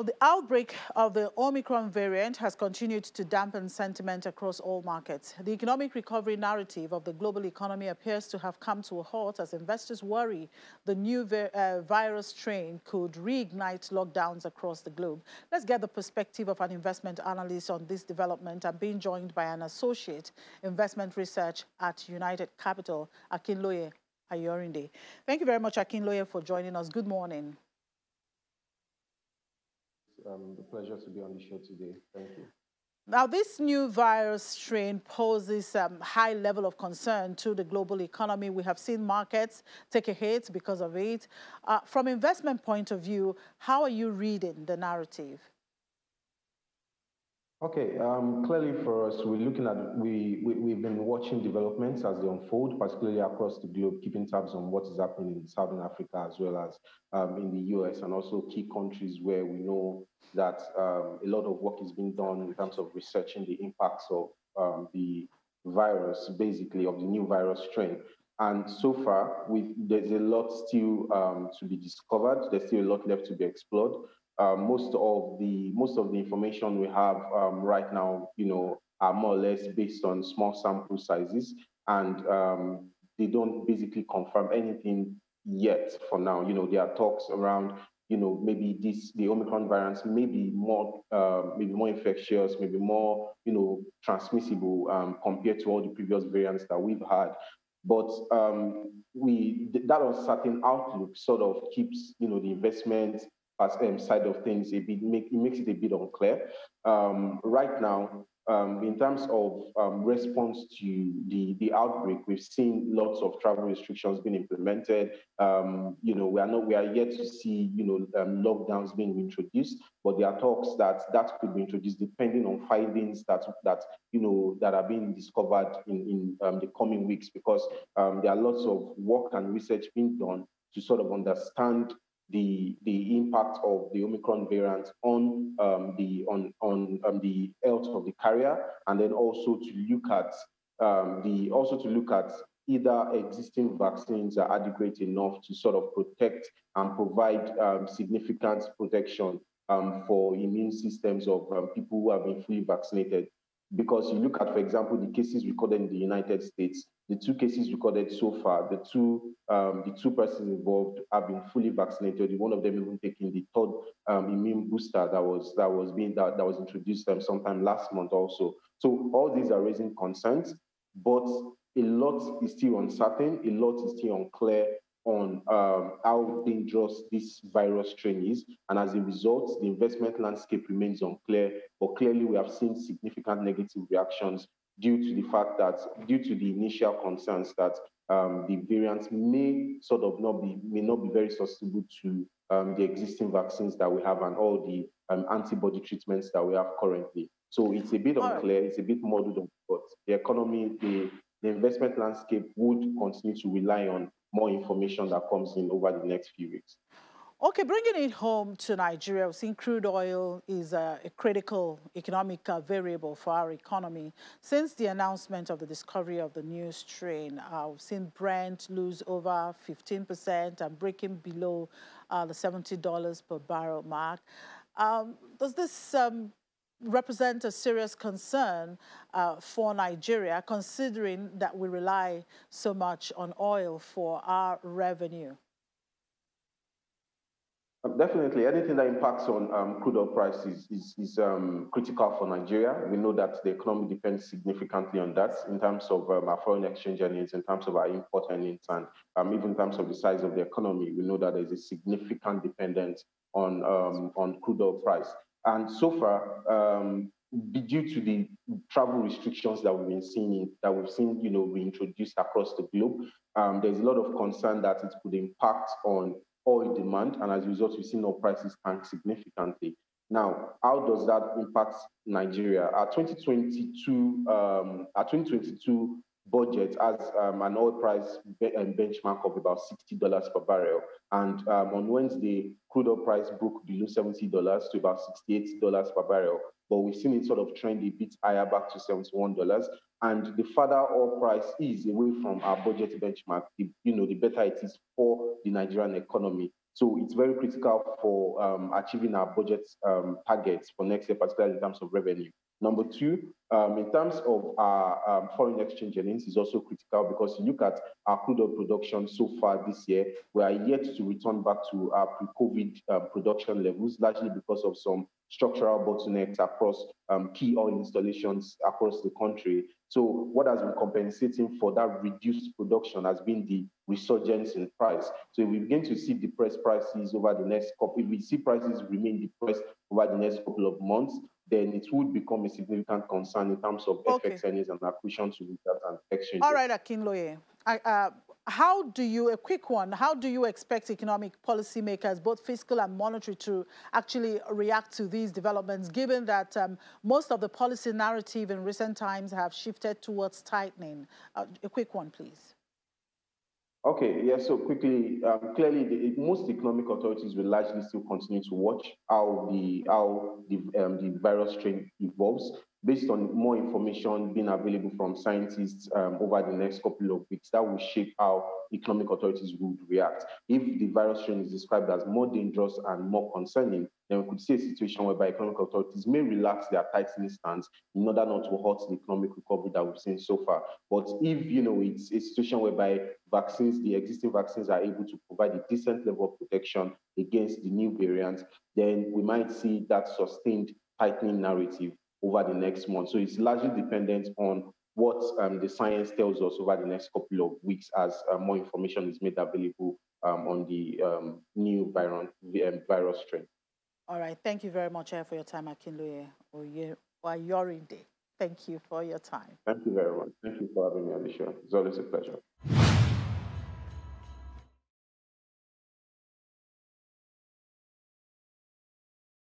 the outbreak of the Omicron variant has continued to dampen sentiment across all markets. The economic recovery narrative of the global economy appears to have come to a halt as investors worry the new virus strain could reignite lockdowns across the globe. Let's get the perspective of an investment analyst on this development. I'm being joined by an associate investment research at United Capital, Akinloye Ayorinde. Thank you very much, Akinloye, for joining us. Good morning. The pleasure to be on the show today. Thank you. Now, this new virus strain poses a high level of concern to the global economy. We have seen markets take a hit because of it. From investment point of view, how are you reading the narrative? Okay, clearly for us, we're looking at, we've been watching developments as they unfold, particularly across the globe, keeping tabs on what is happening in Southern Africa as well as in the US, and also key countries where we know that a lot of work is being done in terms of researching the impacts of the virus, basically, of the new virus strain. And so far, there's a lot still to be discovered. There's still a lot left to be explored. Most of the information we have right now, are more or less based on small sample sizes, and they don't basically confirm anything yet. For now, there are talks around, maybe the Omicron variant may be more infectious, maybe more, transmissible compared to all the previous variants that we've had. But that uncertain outlook sort of keeps, the investment side of things it makes it a bit unclear. Right now, in terms of response to the outbreak, we've seen lots of travel restrictions being implemented. We are yet to see lockdowns being introduced, but there are talks that could be introduced depending on findings that are being discovered in the coming weeks, because there are lots of work and research being done to sort of understand the impact of the Omicron variant on the health of the carrier, and then also to look at either existing vaccines are adequate enough to sort of protect and provide significant protection for immune systems of people who have been fully vaccinated. Because you look at, for example, the cases recorded in the United States, the 2 cases recorded so far, the two persons involved have been fully vaccinated. One of them even taking the 3rd immune booster that was introduced sometime last month also. So all these are raising concerns, but a lot is still uncertain. A lot is still unclear on how dangerous this virus strain is. And as a result, the investment landscape remains unclear. But clearly, we have seen significant negative reactions due to the initial concerns that the variants may not be very susceptible to the existing vaccines that we have and all the antibody treatments that we have currently. So it's a bit unclear, it's a bit muddled, but the economy, the investment landscape would continue to rely on more information that comes in over the next few weeks. Okay, bringing it home to Nigeria, we've seen crude oil is a critical economic variable for our economy. Since the announcement of the discovery of the new strain, we've seen Brent lose over 15% and breaking below the $70 per barrel mark. Does this represent a serious concern for Nigeria, considering that we rely so much on oil for our revenue? Definitely, anything that impacts on crude oil prices is critical for Nigeria. We know that the economy depends significantly on that in terms of our foreign exchange earnings, in terms of our import earnings, and even in terms of the size of the economy. We know that there's a significant dependence on crude oil price. And so far, due to the travel restrictions that we've seen reintroduced across the globe, there's a lot of concern that it could impact on oil demand, and as a result, we've seen oil prices tank significantly. Now, how does that impact Nigeria? Our 2022 budget has an oil price benchmark of about $60 per barrel, and on Wednesday, crude oil price broke below $70 to about $68 per barrel. But we've seen it sort of trend a bit higher back to $71. And the further oil price is away from our budget benchmark, the better it is for the Nigerian economy. So it's very critical for achieving our budget targets for next year, particularly in terms of revenue. Number two, in terms of our foreign exchange earnings, is also critical because you look at our crude oil production so far this year, we are yet to return back to our pre-COVID production levels, largely because of some structural bottlenecks across key oil installations across the country. So what has been compensating for that reduced production has been the resurgence in price. So if we begin to see depressed prices over the next couple, if we see prices remain depressed over the next couple of months, then it would become a significant concern in terms of Okay. FX earnings and accretion to reserves and exchange All rates. right, Akinloye. How do you, a quick one, how do you expect economic policymakers, both fiscal and monetary, to actually react to these developments, given that most of the policy narrative in recent times have shifted towards tightening? A quick one, please. Okay, yeah, so quickly, clearly, most economic authorities will largely still continue to watch how the virus strain evolves, based on more information being available from scientists over the next couple of weeks. That will shape how economic authorities would react. If the virus strain is described as more dangerous and more concerning, then we could see a situation whereby economic authorities may relax their tightening stance in order not to hurt the economic recovery that we've seen so far. But if it's a situation whereby the existing vaccines are able to provide a decent level of protection against the new variants, then we might see that sustained tightening narrative over the next month. So it's largely dependent on what the science tells us over the next couple of weeks as more information is made available on the new virus strain. All right. Thank you very much for your time, Akinloye Oyorinde. Thank you for your time. Thank you very much. Thank you for having me on the show. It's always a pleasure.